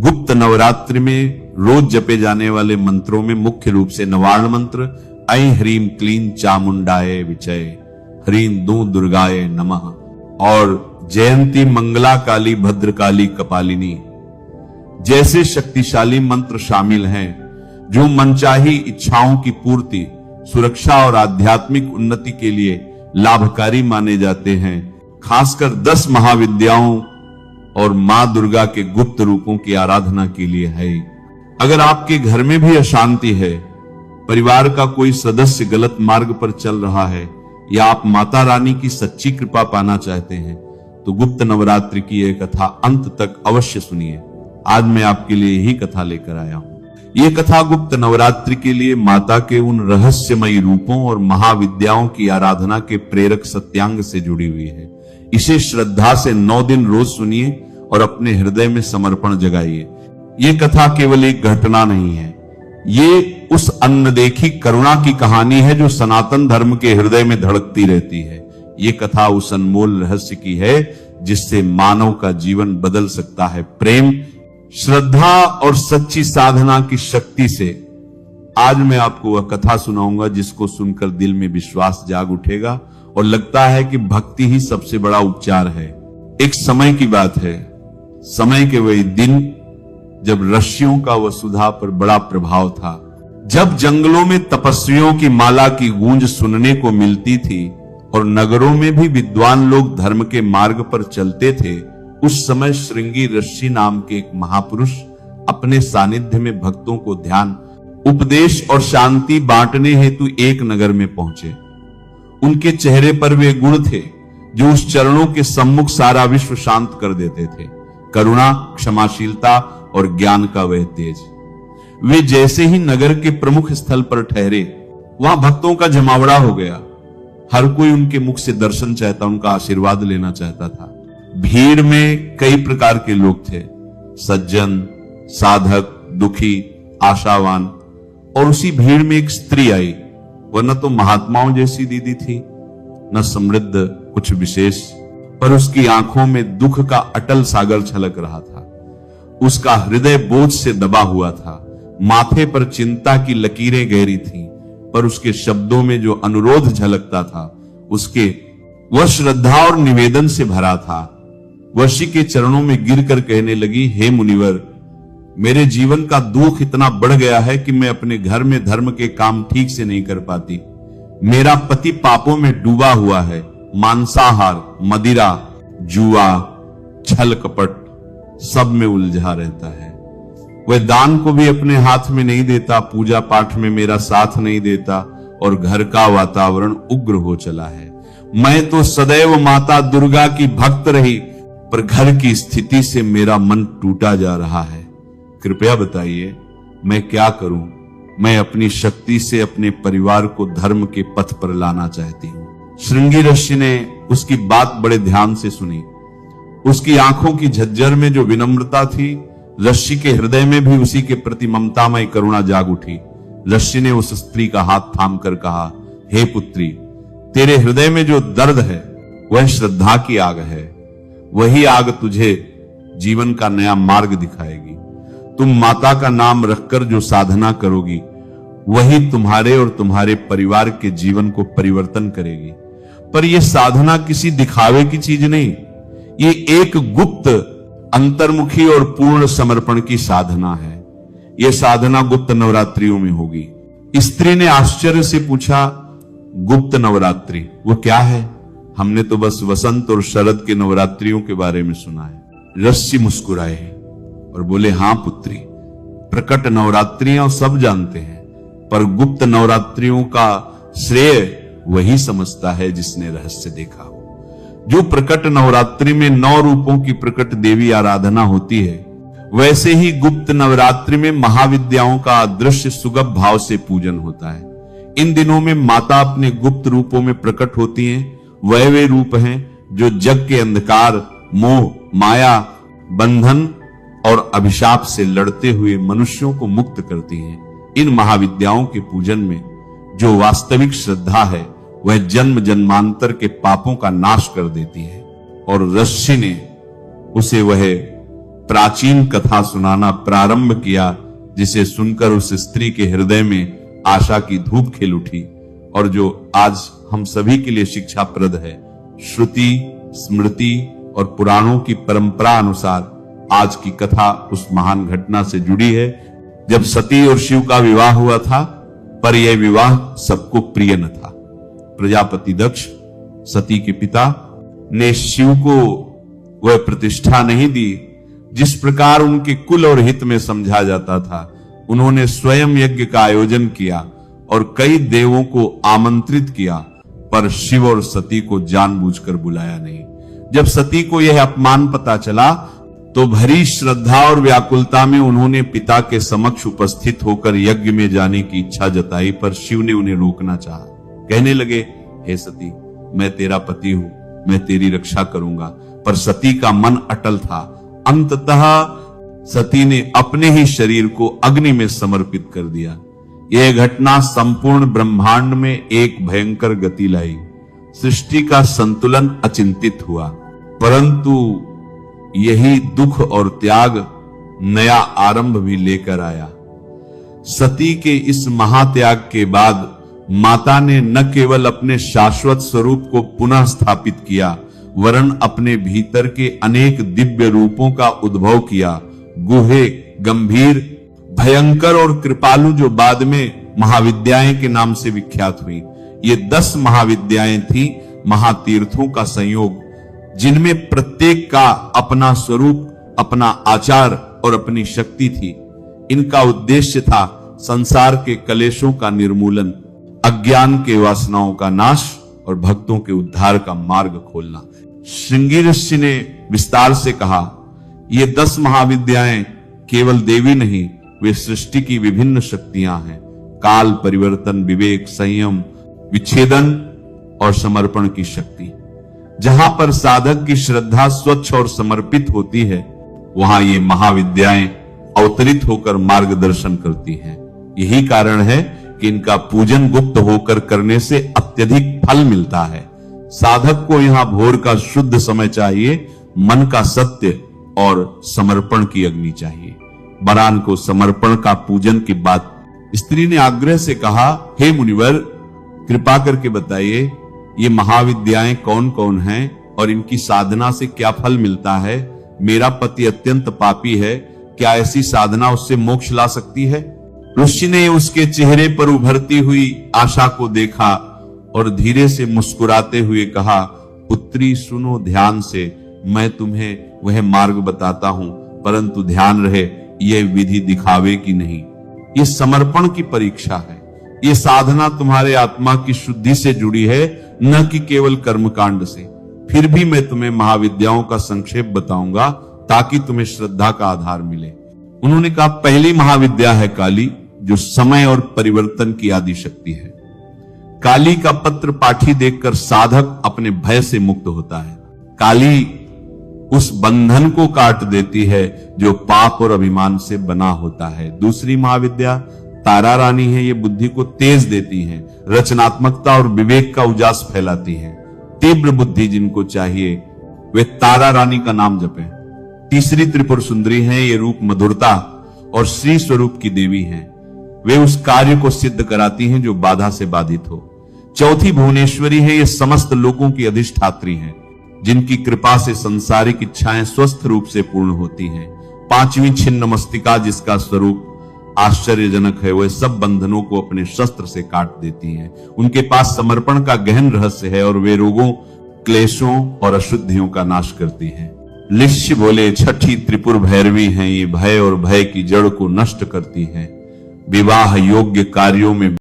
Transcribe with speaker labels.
Speaker 1: गुप्त नवरात्रि में रोज जपे जाने वाले मंत्रों में मुख्य रूप से नवार्ण मंत्र ऐं ह्रीं क्लीं चामुंडाय विचय, ह्रीं दूं दुर्गाय नमः और जयंती मंगला काली भद्रकाली कपालिनी जैसे शक्तिशाली मंत्र शामिल हैं, जो मनचाही इच्छाओं की पूर्ति, सुरक्षा और आध्यात्मिक उन्नति के लिए लाभकारी माने जाते हैं। खासकर 10 महाविद्याओं और मां दुर्गा के गुप्त रूपों की आराधना के लिए है। अगर आपके घर में भी अशांति है, परिवार का कोई सदस्य गलत मार्ग पर चल रहा है या आप माता रानी की सच्ची कृपा पाना चाहते हैं, तो गुप्त नवरात्रि की यह कथा अंत तक अवश्य सुनिए। आज मैं आपके लिए यही कथा लेकर आया हूं। यह कथा गुप्त नवरात्रि के लिए माता के उन रहस्यमयी रूपों और महाविद्याओं की आराधना के प्रेरक सत्यांग से जुड़ी हुई है। इसे श्रद्धा से 9 दिन रोज सुनिए और अपने हृदय में समर्पण जगाइए। ये कथा केवल एक घटना नहीं है, ये उस अनदेखी करुणा की कहानी है जो सनातन धर्म के हृदय में धड़कती रहती है। ये कथा उस अनमोल रहस्य की है जिससे मानव का जीवन बदल सकता है। प्रेम, श्रद्धा और सच्ची साधना की शक्ति से आज मैं आपको वह कथा सुनाऊंगा जिसको सुनकर दिल में विश्वास जाग उठेगा और लगता है कि भक्ति ही सबसे बड़ा उपचार है। एक समय की बात है, समय के वही दिन जब ऋषियों का वसुधा पर बड़ा प्रभाव था। जब जंगलों में तपस्वियों की माला की गूंज सुनने को मिलती थी और नगरों में भी विद्वान लोग धर्म के मार्ग पर चलते थे, उस समय श्रृंगी ऋषि नाम के एक महापुरुष अपने सानिध्य में भक्तों को ध्यान, उपदेश और शांति बांटने हेतु एक नगर में पहुंचे। उनके चेहरे पर वे गुण थे जो उस चरणों के सम्मुख सारा विश्व शांत कर देते थे। करुणा, क्षमाशीलता और ज्ञान का वह तेज। वे जैसे ही नगर के प्रमुख स्थल पर ठहरे, वहां भक्तों का जमावड़ा हो गया। हर कोई उनके मुख से दर्शन चाहता, उनका आशीर्वाद लेना चाहता था। भीड़ में कई प्रकार के लोग थे, सज्जन, साधक, दुखी, आशावान। और उसी भीड़ में एक स्त्री आई। वह न तो महात्माओं जैसी दीदी थी, न समृद्ध कुछ विशेष, पर उसकी आंखों में दुख का अटल सागर छलक रहा था। उसका हृदय बोझ से दबा हुआ था। माथे पर चिंता की लकीरें गहरी थीं, पर उसके शब्दों में जो अनुरोध झलकता था, वह श्रद्धा और निवेदन से भरा था। वह ऋषि के चरणों में गिरकर कहने लगी, हे मुनिवर, मेरे जीवन का दुख इतना बढ़ गया है कि मैं अपने घर में धर्म के काम ठीक से नहीं कर पाती। मेरा पति पापों में डूबा हुआ है। मांसाहार, मदिरा, जुआ, छल कपट सब में उलझा रहता है। वह दान को भी अपने हाथ में नहीं देता, पूजा पाठ में मेरा साथ नहीं देता और घर का वातावरण उग्र हो चला है। मैं तो सदैव माता दुर्गा की भक्त रही, पर घर की स्थिति से मेरा मन टूटा जा रहा है। कृपया बताइए मैं क्या करूं? मैं अपनी शक्ति से अपने परिवार को धर्म के पथ पर लाना चाहती हूं। श्रृंगी ऋषि ने उसकी बात बड़े ध्यान से सुनी। उसकी आंखों की झज्जर में जो विनम्रता थी, ऋषि के हृदय में भी उसी के प्रति ममतामय करुणा जाग उठी। ऋषि ने उस स्त्री का हाथ थामकर कहा, हे पुत्री, तेरे हृदय में जो दर्द है वह श्रद्धा की आग है। वही आग तुझे जीवन का नया मार्ग दिखाएगी। तुम माता का नाम रखकर जो साधना करोगी, वही तुम्हारे और तुम्हारे परिवार के जीवन को परिवर्तन करेगी। पर यह साधना किसी दिखावे की चीज नहीं, ये एक गुप्त, अंतर्मुखी और पूर्ण समर्पण की साधना है। यह साधना गुप्त नवरात्रियों में होगी। स्त्री ने आश्चर्य से पूछा, गुप्त नवरात्रि वो क्या है? हमने तो बस वसंत और शरद के नवरात्रियों के बारे में सुना है। ऋषि मुस्कुराए और बोले, हां पुत्री, प्रकट नवरात्रियां सब जानते हैं, पर गुप्त नवरात्रियों का श्रेय वही समझता है जिसने रहस्य देखा हो। जो प्रकट नवरात्रि में 9 रूपों की प्रकट देवी आराधना होती है, वैसे ही गुप्त नवरात्रि में महाविद्याओं का अदृश्य सुगम भाव से पूजन होता है। इन दिनों में माता अपने गुप्त रूपों में प्रकट होती हैं। वह वे रूप हैं जो जग के अंधकार, मोह, माया, बंधन और अभिशाप से लड़ते हुए मनुष्यों को मुक्त करती हैं। इन महाविद्याओं के पूजन में जो वास्तविक श्रद्धा है, वह जन्म जन्मांतर के पापों का नाश कर देती है। और ऋषि ने उसे वह प्राचीन कथा सुनाना प्रारंभ किया, जिसे सुनकर उस स्त्री के हृदय में आशा की धूप खिल उठी और जो आज हम सभी के लिए शिक्षाप्रद है। श्रुति, स्मृति और पुराणों की परंपरा अनुसार आज की कथा उस महान घटना से जुड़ी है जब सती और शिव का विवाह हुआ था, पर यह विवाह सबको प्रिय न था। प्रजापति दक्ष, सती के पिता, ने शिव को वह प्रतिष्ठा नहीं दी जिस प्रकार उनके कुल और हित में समझा जाता था। उन्होंने स्वयं यज्ञ का आयोजन किया और कई देवों को आमंत्रित किया, पर शिव और सती को जानबूझकर बुलाया नहीं। जब सती को यह अपमान पता चला तो भरी श्रद्धा और व्याकुलता में उन्होंने पिता के समक्ष उपस्थित होकर यज्ञ में जाने की इच्छा जताई, पर शिव ने उन्हें रोकना चाहा। कहने लगे, हे सती, मैं तेरा पति हूं, मैं तेरी रक्षा करूंगा। पर सती का मन अटल था। अंततः सती ने अपने ही शरीर को अग्नि में समर्पित कर दिया। यह घटना संपूर्ण ब्रह्मांड में एक भयंकर गति लाई। सृष्टि का संतुलन अचिंतित हुआ, परंतु यही दुख और त्याग नया आरंभ भी लेकर आया। सती के इस महात्याग के बाद माता ने न केवल अपने शाश्वत स्वरूप को पुनः स्थापित किया, वरन अपने भीतर के अनेक दिव्य रूपों का उद्भव किया। गुहे, गंभीर, भयंकर और कृपालु, जो बाद में महाविद्याएं के नाम से विख्यात हुई। ये 10 महाविद्याएं थी, महातीर्थों का संयोग, जिनमें प्रत्येक का अपना स्वरूप, अपना आचार और अपनी शक्ति थी। इनका उद्देश्य था संसार के कलेशों का निर्मूलन, अज्ञान के वासनाओं का नाश और भक्तों के उद्धार का मार्ग खोलना। श्रृंगी ऋषि ने विस्तार से कहा, ये 10 महाविद्याएं केवल देवी नहीं, वे सृष्टि की विभिन्न शक्तियां हैं। काल परिवर्तन, विवेक, संयम, विच्छेदन और समर्पण की शक्ति। जहां पर साधक की श्रद्धा स्वच्छ और समर्पित होती है, वहां ये महाविद्याएं अवतरित होकर मार्गदर्शन करती हैं। यही कारण है कि इनका पूजन गुप्त होकर करने से अत्यधिक फल मिलता है। साधक को यहां भोर का शुद्ध समय चाहिए, मन का सत्य और समर्पण की अग्नि चाहिए। बरान को समर्पण का पूजन की बात स्त्री ने आग्रह से कहा, हे मुनिवर, कृपा करके बताइए ये महाविद्याएं कौन कौन हैं और इनकी साधना से क्या फल मिलता है। मेरा पति अत्यंत पापी है, क्या ऐसी साधना उससे मोक्ष ला सकती है? ऋषि ने उसके चेहरे पर उभरती हुई आशा को देखा और धीरे से मुस्कुराते हुए कहा, पुत्री सुनो ध्यान से, मैं तुम्हें वह मार्ग बताता हूं, परंतु ध्यान रहे यह विधि दिखावे की नहीं, ये समर्पण की परीक्षा है। ये साधना तुम्हारे आत्मा की शुद्धि से जुड़ी है, न कि केवल कर्मकांड से। फिर भी मैं तुम्हें महाविद्याओं का संक्षेप बताऊंगा ताकि तुम्हें श्रद्धा का आधार मिले। उन्होंने कहा, पहली महाविद्या है काली, जो समय और परिवर्तन की आदि शक्ति है। काली का पत्र पाठी देखकर साधक अपने भय से मुक्त होता है। काली उस बंधन को काट देती है जो पाप और अभिमान से बना होता है। दूसरी महाविद्या तारा रानी है, ये बुद्धि को तेज देती है, रचनात्मकता और विवेक का उजास फैलाती है। तीव्र बुद्धि जिनको चाहिए वे तारा रानी का नाम जपें। तीसरी त्रिपुर सुंदरी है, ये रूप मधुरता और श्री स्वरूप की देवी हैं। वे उस कार्य को सिद्ध कराती हैं जो बाधा से बाधित हो। चौथी भुवनेश्वरी है, ये समस्त लोगों की अधिष्ठात्री हैं, जिनकी कृपा से संसारिक इच्छाएं स्वस्थ रूप से पूर्ण होती हैं। पांचवी छिन्न मस्तिका, जिसका स्वरूप आश्चर्यजनक है, वह सब बंधनों को अपने शस्त्र से काट देती हैं। उनके पास समर्पण का गहन रहस्य है और वे रोगों, क्लेशों और अशुद्धियों का नाश करती हैं। लिश्य बोले, छठी त्रिपुर भैरवी हैं, ये भय और भय की जड़ को नष्ट करती हैं। विवाह योग्य कार्यों में